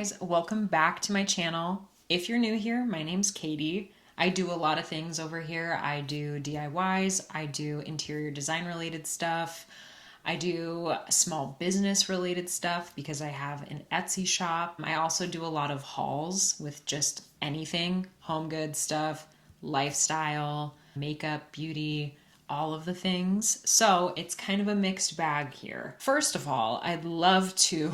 guys, welcome back to my channel. If you're new here, my name's Katie. I do a lot of things over here. I do DIYs, I do interior design related stuff, I do small business related stuff because I have an Etsy shop. I also do a lot of hauls with just anything, home goods stuff, lifestyle, makeup, beauty, all of the things. So it's kind of a mixed bag here. First of all, I'd love to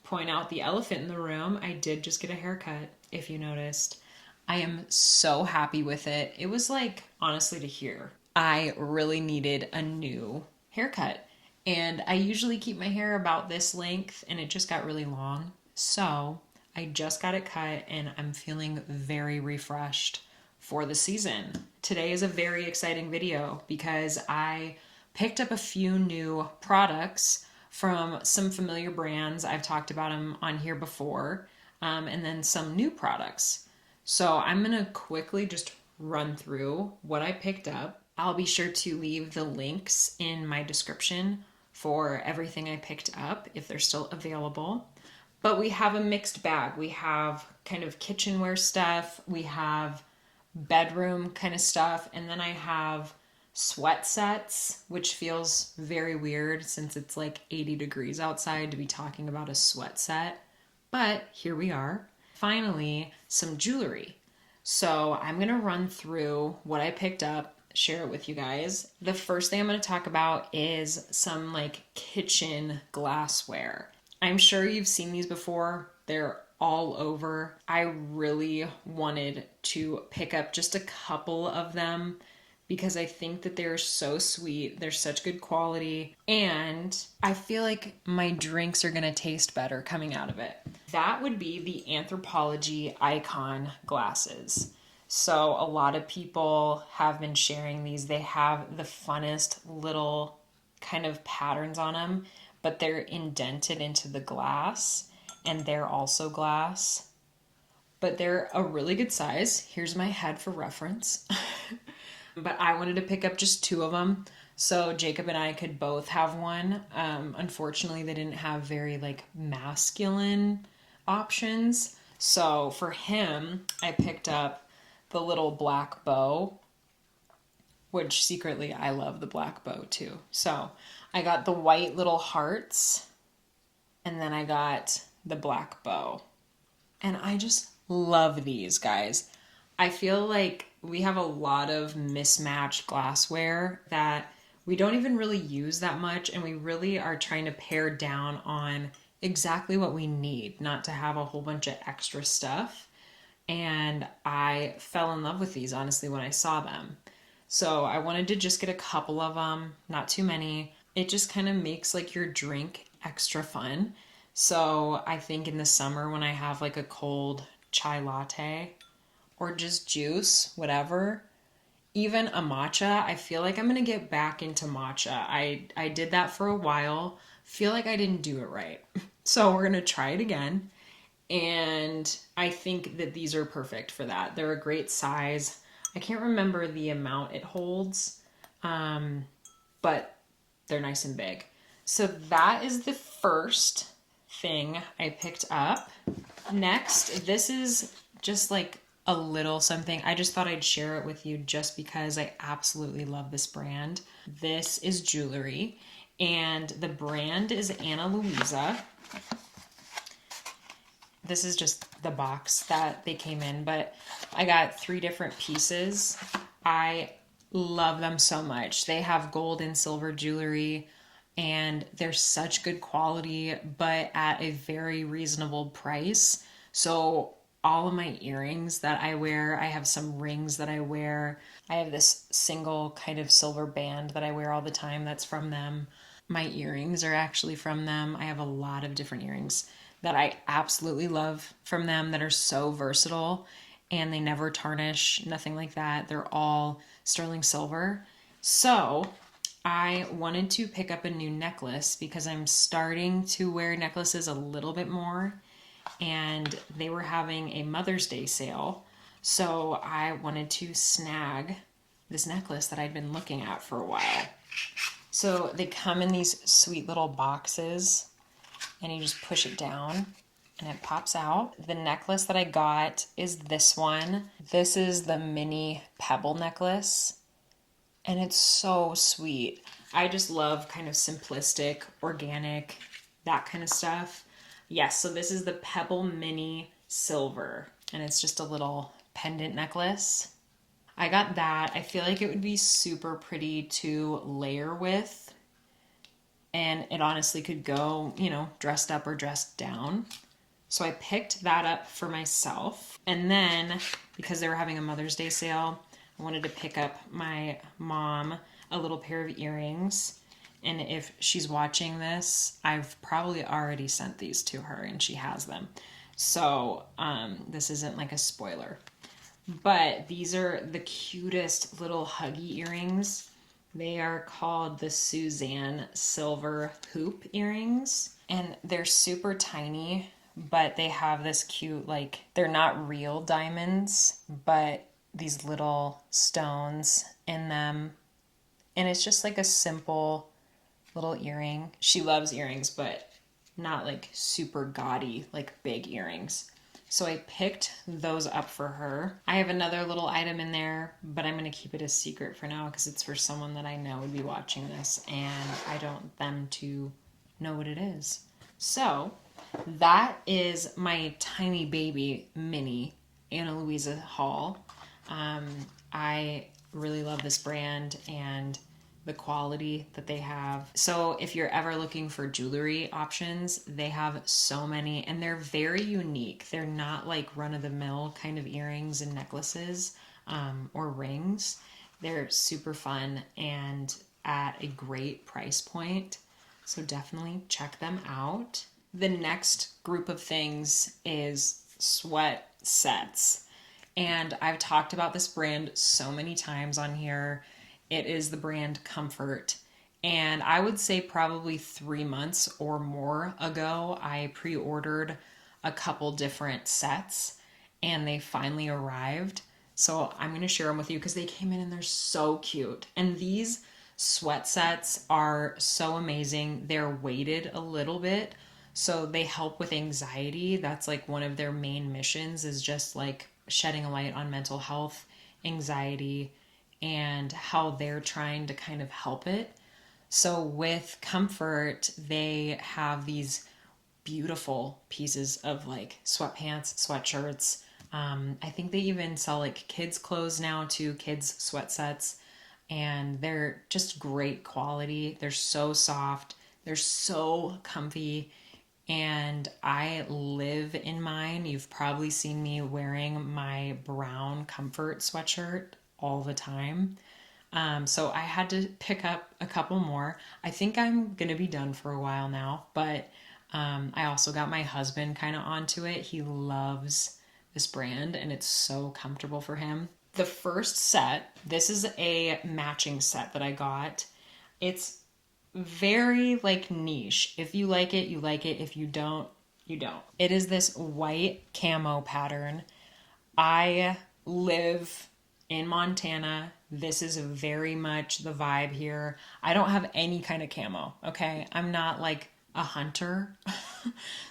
point out the elephant in the room. I did just get a haircut, if you noticed. I am so happy with it. It was like, honestly, to hear. I really needed a new haircut. And I usually keep my hair about this length, and it just got really long. So I just got it cut, and I'm feeling very refreshed for the season. Today is a very exciting video because I picked up a few new products from some familiar brands. I've talked about them on here before, and then some new products. So I'm gonna quickly just run through what I picked up. I'll be sure to leave the links in my description for everything I picked up if they're still available. But we have a mixed bag. We have kind of kitchenware stuff, we have bedroom kind of stuff, and then I have sweat sets, which feels very weird since it's like 80 degrees outside to be talking about a sweat set. But here we are. Finally, some jewelry. So I'm gonna run through what I picked up, share it with you guys. The first thing I'm gonna talk about is some like kitchen glassware. I'm sure you've seen these before. They're all over. I really wanted to pick up just a couple of them because I think that they're so sweet. They're such good quality. And I feel like my drinks are gonna taste better coming out of it. That would be the Anthropologie Icon glasses. So a lot of people have been sharing these. They have the funnest little kind of patterns on them, but they're indented into the glass, and they're also glass. But they're a really good size. Here's my head for reference. But I wanted to pick up just two of them so Jacob and I could both have one. Unfortunately, they didn't have very like masculine options. So for him, I picked up the little black bow, which secretly I love the black bow too. So I got the white little hearts, and then I got the black bow. And I just love these, guys. I feel like we have a lot of mismatched glassware that we don't even really use that much, and we really are trying to pare down on exactly what we need, not to have a whole bunch of extra stuff. And I fell in love with these, honestly, when I saw them. So I wanted to just get a couple of them, not too many. It just kind of makes like your drink extra fun. So I think in the summer when I have like a cold chai latte or just juice, whatever, even a matcha, I feel like I'm going to get back into matcha. I did that for a while. Feel like I didn't do it right. So we're going to try it again. And I think that these are perfect for that. They're a great size. I can't remember the amount it holds, but they're nice and big. So that is the first thing I picked up. Next, this is just like a little something. I just thought I'd share it with you just because I absolutely love this brand. This is jewelry, and the brand is Luisa. This is just the box that they came in, but I got 3 different pieces. I love them so much. They have gold and silver jewelry, and they're such good quality, but at a very reasonable price. So all of my earrings that I wear, I have some rings that I wear. I have this single kind of silver band that I wear all the time that's from them. My earrings are actually from them. I have a lot of different earrings that I absolutely love from them that are so versatile, and they never tarnish, nothing like that. They're all sterling silver. So I wanted to pick up a new necklace because I'm starting to wear necklaces a little bit more, and they were having a Mother's Day sale. So I wanted to snag this necklace that I'd been looking at for a while. So they come in these sweet little boxes, and you just push it down and it pops out. The necklace that I got is this one. This is the mini Pebble necklace, and it's so sweet. I just love kind of simplistic, organic, that kind of stuff. Yes, so this is the Pebble Mini Silver, and it's just a little pendant necklace. I got that. I feel like it would be super pretty to layer with, and it honestly could go, dressed up or dressed down. So I picked that up for myself. And then, because they were having a Mother's Day sale, I wanted to pick up my mom a little pair of earrings. And if she's watching this, I've probably already sent these to her and she has them. So this isn't like a spoiler. But these are the cutest little huggy earrings. They are called the Suzanne Silver Hoop earrings. And they're super tiny, but they have this cute, they're not real diamonds, but these little stones in them. And it's just like a simple little earring. She loves earrings, but not like super gaudy, like big earrings. So I picked those up for her. I have another little item in there, but I'm going to keep it a secret for now because it's for someone that I know would be watching this and I don't want them to know what it is. So that is my tiny baby mini Ana Luisa haul. I really love this brand and the quality that they have. So if you're ever looking for jewelry options, they have so many and they're very unique. They're not like run-of-the-mill kind of earrings and necklaces or rings. They're super fun and at a great price point. So definitely check them out. The next group of things is sweat sets. And I've talked about this brand so many times on here. It is the brand Comfrt. And I would say probably 3 months or more ago, I pre-ordered a couple different sets and they finally arrived. So I'm going to share them with you because they came in and they're so cute. And these sweat sets are so amazing. They're weighted a little bit, so they help with anxiety. That's like one of their main missions, is just like shedding a light on mental health, anxiety, and how they're trying to kind of help it. So with Comfrt, they have these beautiful pieces of like sweatpants, sweatshirts. I think they even sell like kids clothes now too, kids sweat sets, and they're just great quality. They're so soft. They're so comfy. And I live in mine. You've probably seen me wearing my brown Comfrt sweatshirt all the time. So I had to pick up a couple more. I think I'm going to be done for a while now, but I also got my husband kind of onto it. He loves this brand and it's so comfortable for him. The first set, this is a matching set that I got. It's very like niche. If you like it, you like it. If you don't, you don't. It is this white camo pattern. I live in Montana. This is very much the vibe here. I don't have any kind of camo, okay? I'm not like a hunter,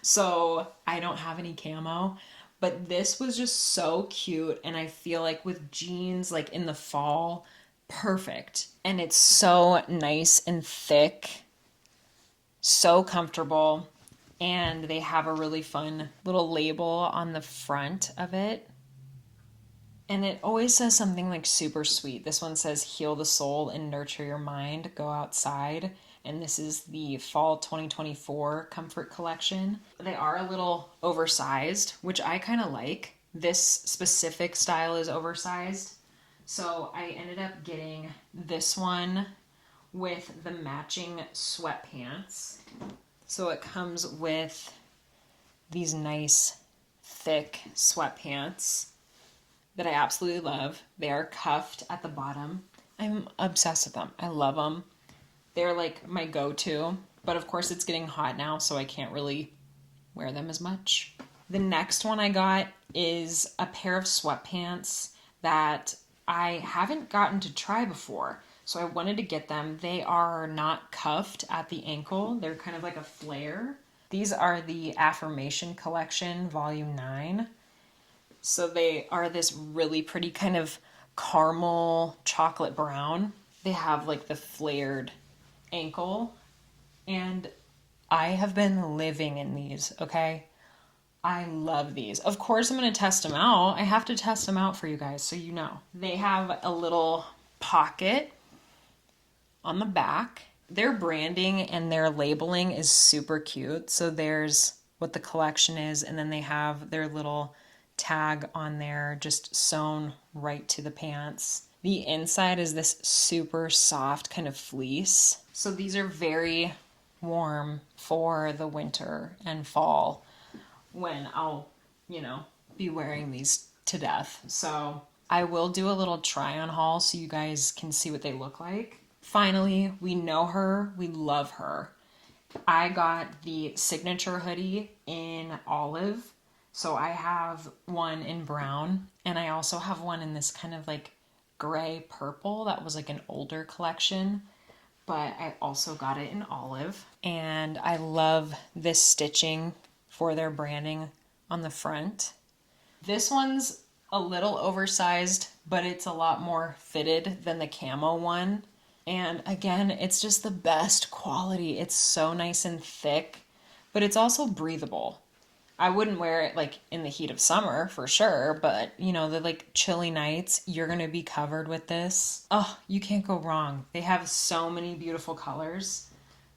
so I don't have any camo. But this was just so cute, and I feel like with jeans, like in the fall, perfect. And it's so nice and thick, so comfortable, and they have a really fun little label on the front of it. And it always says something like super sweet. This one says, heal the soul and nurture your mind, go outside. And this is the fall 2024 Comfrt collection. They are a little oversized, which I kind of like. This specific style is oversized. So I ended up getting this one with the matching sweatpants. So it comes with these nice, thick sweatpants that I absolutely love. They are cuffed at the bottom. I'm obsessed with them. I love them. They're like my go-to, but of course it's getting hot now, so I can't really wear them as much. The next one I got is a pair of sweatpants that I haven't gotten to try before, so I wanted to get them. They are not cuffed at the ankle. They're kind of like a flare. These are the Affirmation Collection, Volume 9. So they are this really pretty kind of caramel chocolate brown. They have like the flared ankle. And I have been living in these, okay? I love these. Of course, I'm going to test them out. I have to test them out for you guys so you know. They have a little pocket on the back. Their branding and their labeling is super cute. So there's what the collection is, and then they have their little tag on there just sewn right to the pants. The inside is this super soft kind of fleece. So these are very warm for the winter and fall when I'll, be wearing these to death. So I will do a little try on haul so you guys can see what they look like. Finally, we know her, we love her. I got the signature hoodie in olive. So I have one in brown, and I also have one in this kind of like gray purple that was like an older collection, but I also got it in olive. And I love this stitching for their branding on the front. This one's a little oversized, but it's a lot more fitted than the camo one. And again, it's just the best quality. It's so nice and thick, but it's also breathable. I wouldn't wear it like in the heat of summer for sure, but the like chilly nights, you're going to be covered with this. Oh, you can't go wrong. They have so many beautiful colors.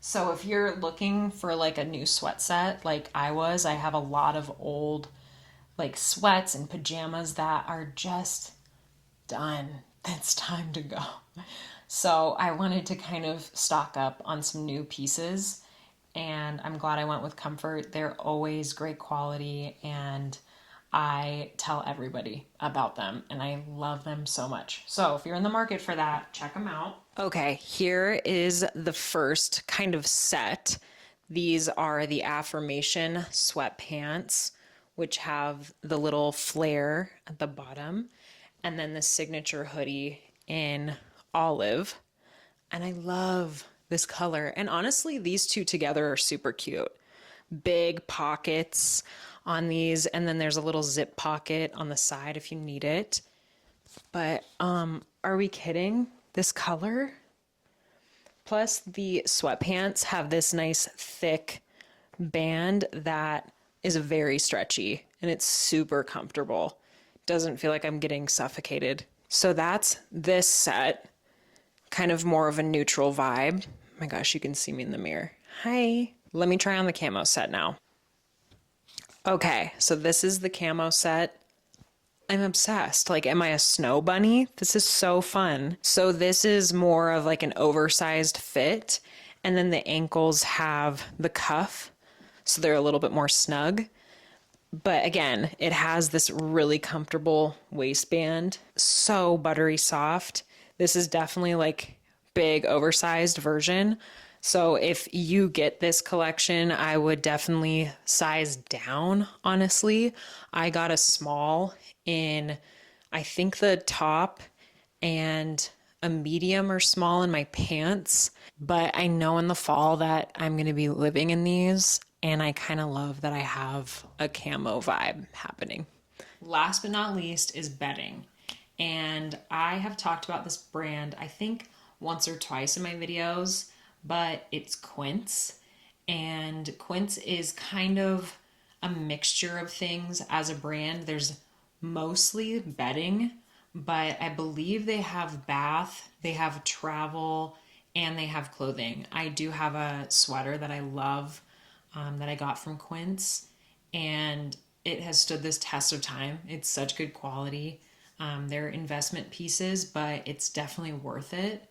So if you're looking for like a new sweat set like I have a lot of old like sweats and pajamas that are just done. It's time to go. So I wanted to kind of stock up on some new pieces, and I'm glad I went with Comfrt. They're always great quality, and I tell everybody about them, and I love them so much. So if you're in the market for that, check them out. Okay, here is the first kind of set. These are the Affirmation sweatpants, which have the little flare at the bottom, and then the signature hoodie in olive. And I love this color. And honestly, these two together are super cute. Big pockets on these, and then there's a little zip pocket on the side if you need it. But are we kidding? This color? Plus the sweatpants have this nice thick band that is very stretchy, and it's super comfortable. Doesn't feel like I'm getting suffocated. So that's this set. Kind of more of a neutral vibe. Oh my gosh, you can see me in the mirror. Hi. Let me try on the camo set now. Okay, so this is the camo set. I'm obsessed. Like, am I a snow bunny? This is so fun. So this is more of like an oversized fit, and then the ankles have the cuff, so they're a little bit more snug. But again, it has this really comfortable waistband. So buttery soft. This is definitely like big oversized version. So if you get this collection, I would definitely size down, honestly. I got a small in, I think, the top, and a medium or small in my pants. But I know in the fall that I'm going to be living in these, and I kind of love that I have a camo vibe happening. Last but not least is bedding. And I have talked about this brand, I think, once or twice in my videos, but it's Quince. And Quince is kind of a mixture of things as a brand. There's mostly bedding, but I believe they have bath, they have travel, and they have clothing. I do have a sweater that I love that I got from Quince, and it has stood this test of time. It's such good quality. They're investment pieces, but it's definitely worth it.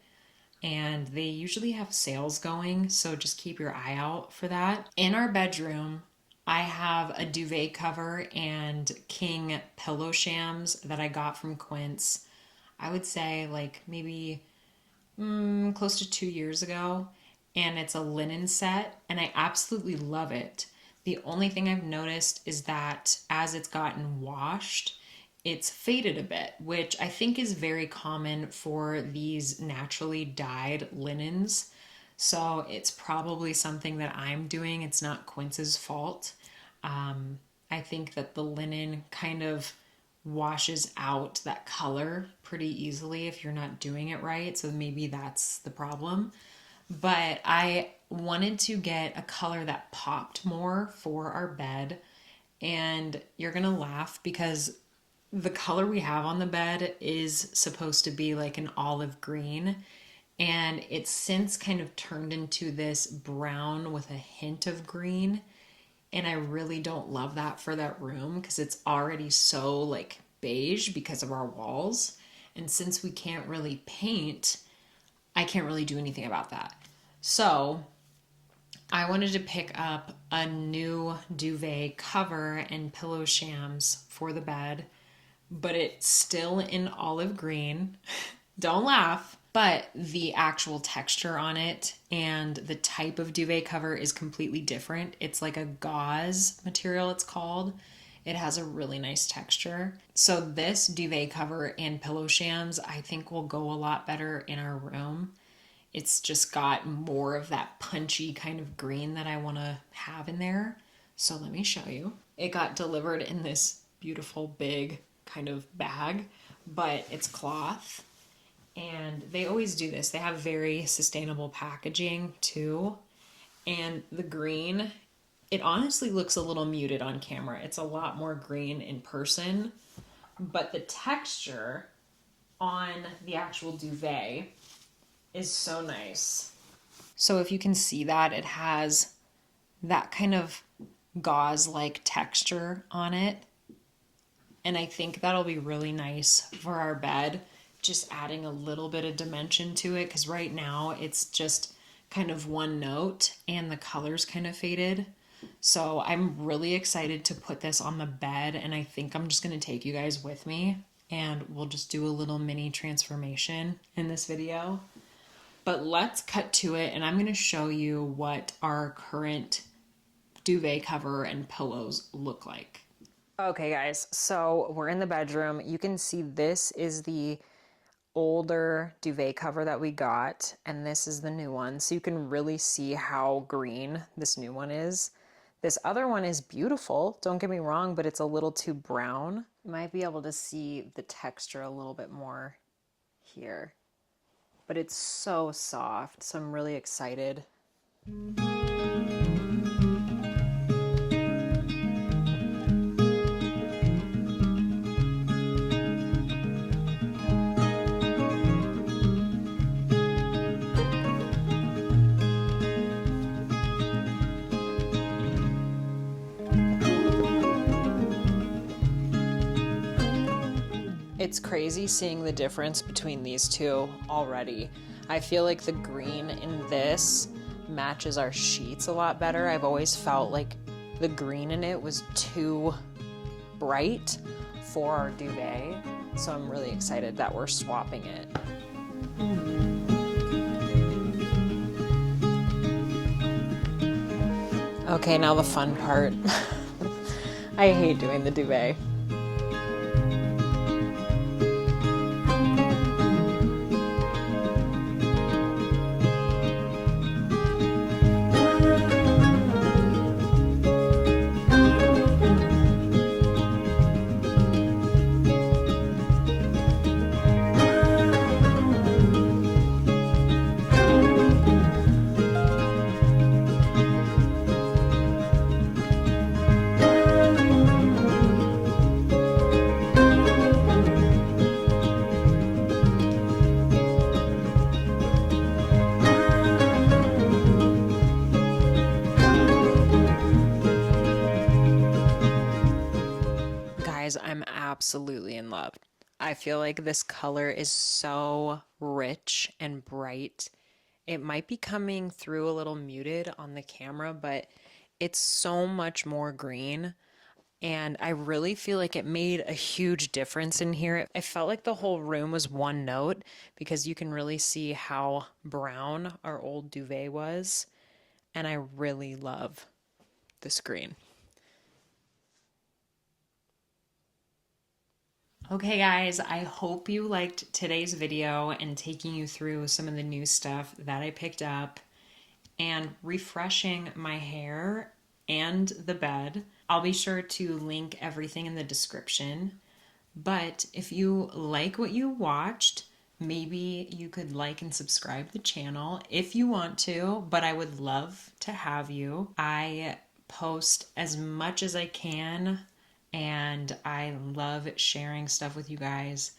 And they usually have sales going, so just keep your eye out for that. In our bedroom, I have a duvet cover and king pillow shams that I got from Quince. I would say like maybe close to 2 years ago. And it's a linen set, and I absolutely love it. The only thing I've noticed is that as it's gotten washed, it's faded a bit, which I think is very common for these naturally dyed linens. So it's probably something that I'm doing. It's not Quince's fault. I think that the linen kind of washes out that color pretty easily if you're not doing it right. So maybe that's the problem. But I wanted to get a color that popped more for our bed. And you're going to laugh because the color we have on the bed is supposed to be like an olive green. And it's since kind of turned into this brown with a hint of green. And I really don't love that for that room because it's already so like beige because of our walls. And since we can't really paint, I can't really do anything about that. So I wanted to pick up a new duvet cover and pillow shams for the bed, but it's still in olive green. Don't laugh. But the actual texture on it and the type of duvet cover is completely different. It's like a gauze material, it's called. It has a really nice texture. So this duvet cover and pillow shams, I think will go a lot better in our room. It's just got more of that punchy kind of green that I want to have in there. So let me show you. It got delivered in this beautiful big kind of bag, but it's cloth. And they always do this. They have very sustainable packaging too. And the green, it honestly looks a little muted on camera. It's a lot more green in person. But the texture on the actual duvet is so nice. So if you can see that, it has that kind of gauze-like texture on it. And I think that'll be really nice for our bed, just adding a little bit of dimension to it, because right now it's just kind of one note and the color's kind of faded. So I'm really excited to put this on the bed, and I think I'm just going to take you guys with me and we'll just do a little mini transformation in this video. But let's cut to it, and I'm going to show you what our current duvet cover and pillows look like. Okay guys, so we're in the bedroom. You can see this is the older duvet cover that we got, and this is the new one. So you can really see how green this new one is. This other one is beautiful, don't get me wrong, but it's a little too brown. You might be able to see the texture a little bit more here. But it's so soft, so I'm really excited. It's crazy seeing the difference between these two already. I feel like the green in this matches our sheets a lot better. I've always felt like the green in it was too bright for our duvet, so I'm really excited that we're swapping it. Okay, now the fun part. I hate doing the duvet. I'm absolutely in love. I feel like this color is so rich and bright. It might be coming through a little muted on the camera, but it's so much more green. And I really feel like it made a huge difference in here. I felt like the whole room was one note because you can really see how brown our old duvet was. And I really love this green. Okay guys, I hope you liked today's video and taking you through some of the new stuff that I picked up. and refreshing my hair and the bed. I'll be sure to link everything in the description. But if you like what you watched, maybe you could like and subscribe the channel if you want to, but I would love to have you. I post as much as I can and I love sharing stuff with you guys.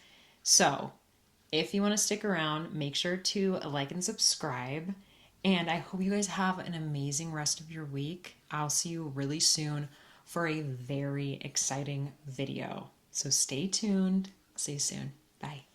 So, if you want to stick around, make sure to like and subscribe. And I hope you guys have an amazing rest of your week. I'll see you really soon for a very exciting video. So stay tuned. See you soon. Bye.